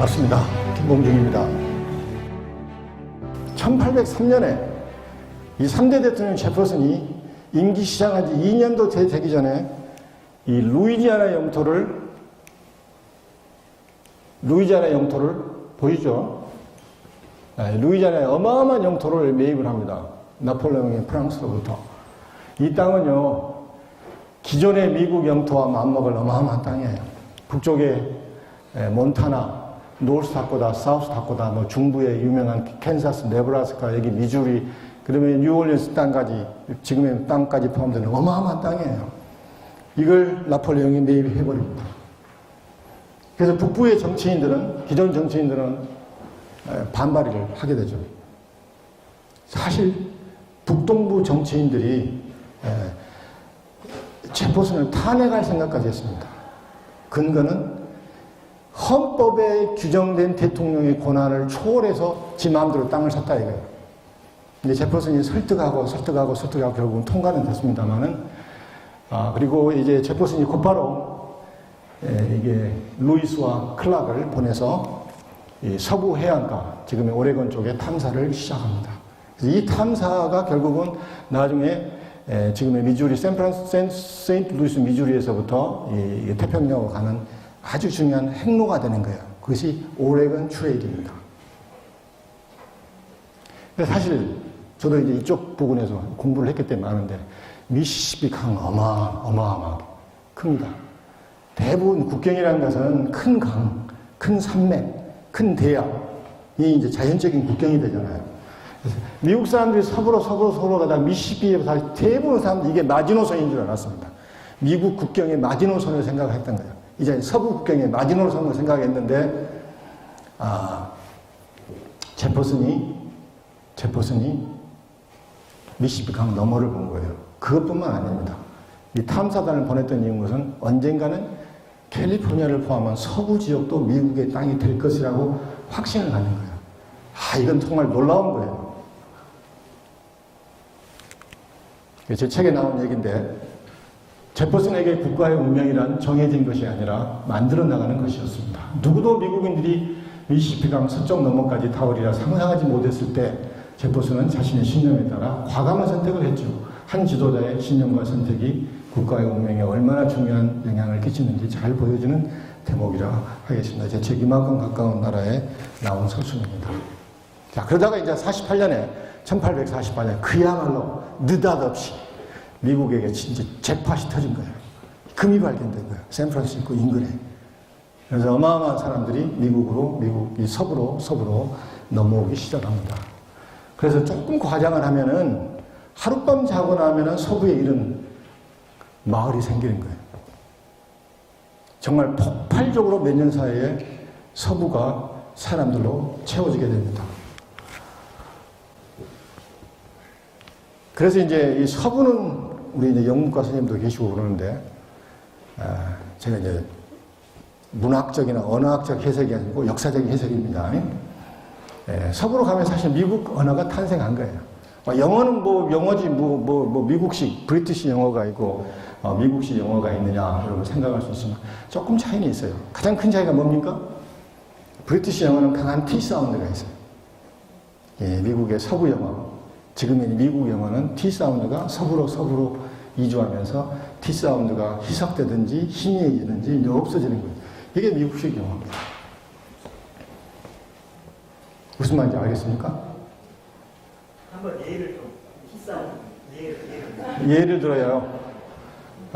반갑습니다. 김봉중입니다. 1803년에 이 3대 대통령 제퍼슨이 임기 시작한 지 2년도 되기 전에 이 루이지아나 영토를 보이죠? 루이지아나에 어마어마한 영토를 매입을 합니다. 나폴레옹이 프랑스로부터. 이 땅은요, 기존의 미국 영토와 맞먹을 어마어마한 땅이에요. 북쪽에 몬타나, 노스다코다, 사우스다코다, 뭐 중부의 유명한 캔사스, 네브라스카, 여기 미주리, 그다음에 뉴올리언스 땅까지, 지금의 땅까지 포함되는 어마어마한 땅이에요. 이걸 나폴레옹이 매입해버립니다. 그래서 북부의 정치인들은, 기존 정치인들은 반발을 하게 되죠. 사실 북동부 정치인들이 제퍼슨을 탄핵할 생각까지 했습니다. 근거는 헌법에 규정된 대통령의 권한을 초월해서 지 마음대로 땅을 샀다 이거예요. 근데 제퍼슨이 설득하고 결국은 통과는 됐습니다만은, 그리고 이제 제퍼슨이 곧바로 이게 루이스와 클락을 보내서 이 서부 해안가, 지금의 오레곤 쪽에 탐사를 시작합니다. 그래서 이 탐사가 결국은 나중에 지금의 미주리, 세인트 루이스 미주리에서부터 이 태평양으로 가는 아주 중요한 행로가 되는 거예요. 그것이 오레곤 트레일입니다. 사실 저도 이제 이쪽 부근에서 공부를 했기 때문에 아는데 미시시피 강 어마어마하게 큽니다. 대부분 국경이라는 것은 큰 강, 큰 산맥, 큰 대양이 이제 자연적인 국경이 되잖아요. 그래서 미국 사람들이 서부로 가다 미시시피에 살 대부분 사람들이 이게 마지노선인 줄 알았습니다. 미국 국경의 마지노선을 생각했던 거예요. 이제 서부 국경의 마지노선을 생각했는데, 제퍼슨이 미시시피 강 너머를 본 거예요. 그것뿐만 아닙니다. 이 탐사단을 보냈던 이유는 언젠가는 캘리포니아를 포함한 서부 지역도 미국의 땅이 될 것이라고 확신을 갖는 거예요. 이건 정말 놀라운 거예요. 제 책에 나온 얘기인데, 제퍼슨에게 국가의 운명이란 정해진 것이 아니라 만들어 나가는 것이었습니다. 누구도 미국인들이 미시시피강 서쪽 너머까지 타오리라 상상하지 못했을 때 제퍼슨은 자신의 신념에 따라 과감한 선택을 했죠. 한 지도자의 신념과 선택이 국가의 운명에 얼마나 중요한 영향을 끼치는지 잘 보여주는 대목이라 하겠습니다. 제 책 이만큼 가까운 나라에 나온 서술입니다. 자, 그러다가 이제 1848년 그야말로 느닷없이 미국에게 진짜 잭팟이 터진 거예요. 금이 발견된 거예요. 샌프란시스코 인근에. 그래서 어마어마한 사람들이 미국이 서부로 넘어오기 시작합니다. 그래서 조금 과장을 하면은 하룻밤 자고 나면은 서부에 이런 마을이 생기는 거예요. 정말 폭발적으로 몇 년 사이에 서부가 사람들로 채워지게 됩니다. 그래서 이제 이 서부는 우리 이제 영문과 선생님도 계시고 그러는데, 제가 이제 문학적이나 언어학적 해석이 아니고 역사적인 해석입니다. 서부로 가면 사실 미국 언어가 탄생한 거예요. 영어는 영어지 미국식 브리티시 영어가 있고 미국식 영어가 있느냐 여러분 생각할 수 있지만 조금 차이는 있어요. 가장 큰 차이가 뭡니까? 브리티시 영어는 강한 T 사운드가 있어요. 미국의 서부 영어, 지금의 미국 영어는 T 사운드가 서부로 이주하면서 T 사운드가 희석되든지 희미해지든지 없어지는 거예요. 이게 미국식 영어입니다. 무슨 말인지 알겠습니까? 한번 예를 좀 예를 들어요.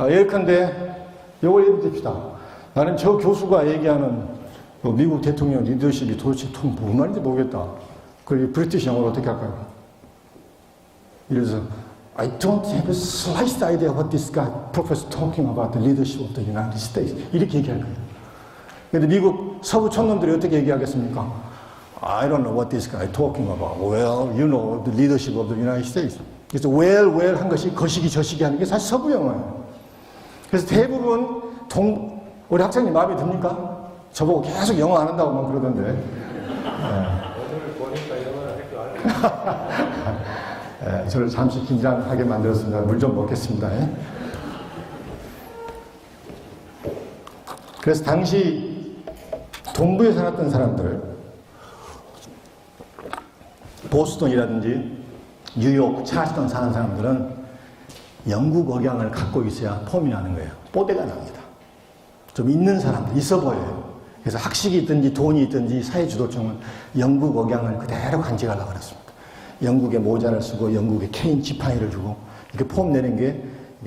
예컨대 이걸 예를 듭시다. 나는 저 교수가 얘기하는 미국 대통령 리더십이 도대체 무슨 말인지 모르겠다. 그리고 브리티시 영어로 어떻게 할까요? 예를 들어서 I don't have a slightest idea what this guy professor talking about the leadership of the United States. 이렇게 얘기할 거예요. 그런데 미국 서부 촌놈들이 어떻게 얘기하겠습니까? I don't know what this guy talking about. Well, you know the leadership of the United States. 그래서 well 한 것이 거시기 저시기 하는 게 사실 서부 영어예요. 그래서 대부분 우리 학생님 마음에 듭니까? 저보고 계속 영어 안 한다고 막 그러던데. 오늘 보니까 영어를 할 줄 알고. 저를 잠시 긴장하게 만들었습니다. 물 좀 먹겠습니다. 그래서 당시 동부에 살았던 사람들, 보스턴이라든지 뉴욕, 찰스턴 사는 사람들은 영국 억양을 갖고 있어야 폼이 나는 거예요. 뽀대가 납니다. 좀 있는 사람들, 있어 보여요. 그래서 학식이 있든지 돈이 있든지 사회주도층은 영국 억양을 그대로 간직하려고 그랬습니다. 영국의 모자를 쓰고 영국의 케인 지팡이를 주고 이렇게 폼 내는 게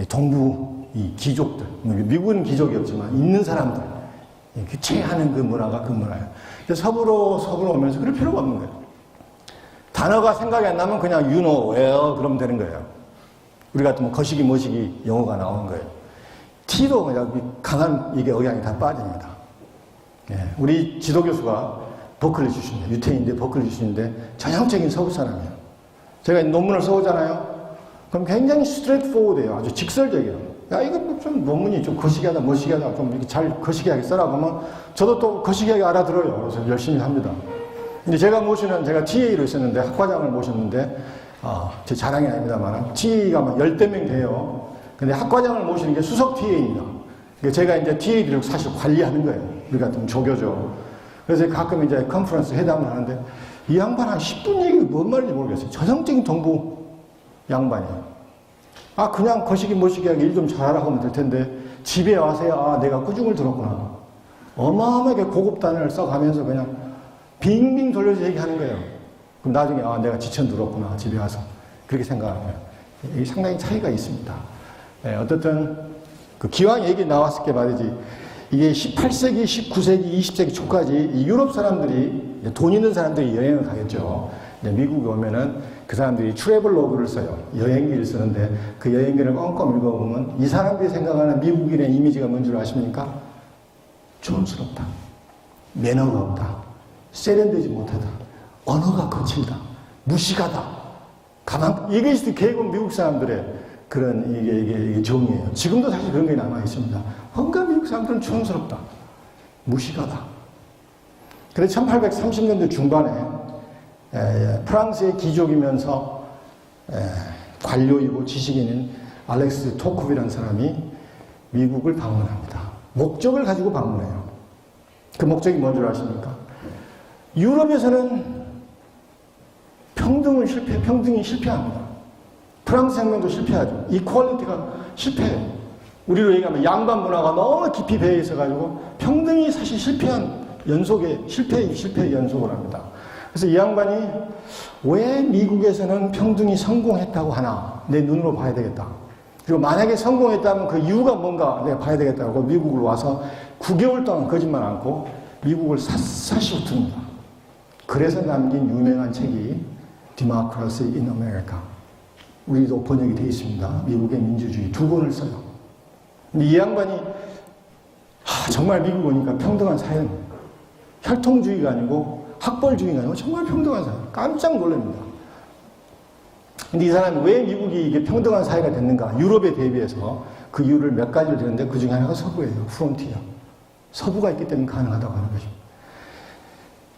동부 이 귀족들, 미국은 귀족이 없지만 있는 사람들, 교체하는 그 문화가 그 문화예요. 그래서 서부로 오면서 그럴 필요가 없는 거예요. 단어가 생각이 안 나면 그냥 you know, where 그러면 되는 거예요. 우리 같으면 거시기 뭐시기 영어가 나오는 거예요. T도 그냥 강한 이게 억양이 다 빠집니다. 예, 우리 지도교수가 버클리 출신이에요. 유태인인데 버클리 출신인데 전형적인 서구 사람이에요. 제가 논문을 써오잖아요. 그럼 굉장히 스트레이트 포워드예요. 아주 직설적이에요. 야, 이거 좀 논문이 좀 거시기하다, 멋시기하다, 좀 이렇게 잘 거시기하게 써라. 그러면 저도 또 거시기하게 알아들어요. 그래서 열심히 합니다. 근데 제가 TA로 있었는데, 학과장을 모셨는데, 제 자랑이 아닙니다만, TA가 막 10명 돼요. 근데 학과장을 모시는 게 수석 TA입니다. 그러니까 제가 이제 TA를 사실 관리하는 거예요. 우리 같은 조교죠. 그래서 가끔 이제 컨퍼런스 회담을 하는데, 이 양반 한 10분 얘기 뭔 말인지 모르겠어요. 전형적인 동부 양반이에요. 그냥 거시기 뭐시기하게 일 좀 잘하라고 하면 될 텐데, 집에 와서야, 내가 꾸중을 들었구나. 어마어마하게 고급 단어를 써가면서 그냥 빙빙 돌려서 얘기하는 거예요. 그럼 나중에, 내가 지쳐 들었구나. 집에 와서. 그렇게 생각하는 거예요. 이게 상당히 차이가 있습니다. 예, 어떻든, 기왕 얘기 나왔을 게 말이지, 이게 18세기, 19세기, 20세기 초까지 이 유럽 사람들이, 돈 있는 사람들이 여행을 가겠죠. 미국에 오면은 그 사람들이 트래블로그를 써요. 여행기를 쓰는데 그 여행기를 꼼꼼 읽어보면 이 사람들이 생각하는 미국인의 이미지가 뭔 줄 아십니까? 촌스럽다. 매너가 없다. 세련되지 못하다. 언어가 거칠다. 무식하다. 이게 계급 미국 사람들의 그런 이게 정이에요. 지금도 사실 그런 게 남아 있습니다. 뭔가 미국 사람들은 촌스럽다. 무식하다. 그래서 1830년대 중반에 프랑스의 귀족이면서 관료이고 지식인인 알렉스 토쿰이라는 사람이 미국을 방문합니다. 목적을 가지고 방문해요. 그 목적이 뭔 줄 아십니까? 유럽에서는 평등이 실패합니다. 프랑스 혁명도 실패하죠. 이퀄리티가 실패해요. 우리로 얘기하면 양반 문화가 너무 깊이 배어 있어가지고 평등이 사실 실패의 연속을 합니다. 그래서 이 양반이 왜 미국에서는 평등이 성공했다고 하나 내 눈으로 봐야 되겠다. 그리고 만약에 성공했다면 그 이유가 뭔가 내가 봐야 되겠다고 미국을 와서 9개월 동안 거짓말 않고 미국을 샅샅이 훑습니다. 그래서 남긴 유명한 책이 Democracy in America. 우리도 번역이 되어 있습니다. 미국의 민주주의 2권을 써요. 근데 이 양반이 정말 미국 오니까 평등한 사회는 혈통주의가 아니고 학벌주의가 아니고 정말 평등한 사회. 깜짝 놀랍니다. 근데 이 사람이 왜 미국이 이게 평등한 사회가 됐는가? 유럽에 대비해서 그 이유를 몇 가지를 드는데 그 중에 하나가 서부예요. 프론티어. 서부가 있기 때문에 가능하다고 하는 거죠.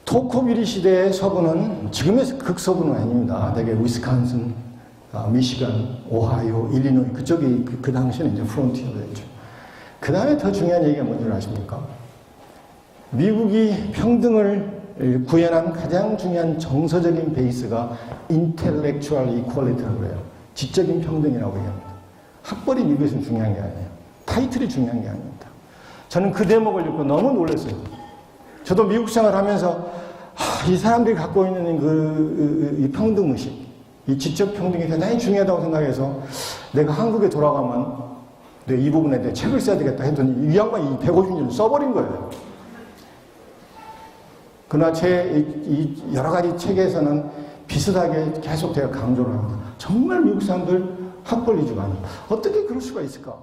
토코빌리 시대의 서부는 지금의 극서부는 아닙니다. 되게 위스콘신, 미시간, 오하이오, 일리노이 그쪽이 그 당시에는 이제 프론티어였죠. 그 다음에 더 중요한 얘기가 뭔지 아십니까? 미국이 평등을 구현한 가장 중요한 정서적인 베이스가 intellectual equality라고 해요. 지적인 평등이라고 얘기합니다. 학벌이 미국에서는 중요한 게 아니에요. 타이틀이 중요한 게 아닙니다. 저는 그 대목을 읽고 너무 놀랐어요. 저도 미국 생활하면서 이 사람들이 갖고 있는 이 평등의식, 이 지적 평등이 대단히 중요하다고 생각해서 내가 한국에 돌아가면 내가 이 부분에 대해 책을 써야 되겠다 했더니 이 양반이 150년 써버린 거예요. 그러나 이 여러 가지 책에서는 비슷하게 계속 제가 강조를 합니다. 정말 미국 사람들 학벌 위주가 아니에요. 어떻게 그럴 수가 있을까?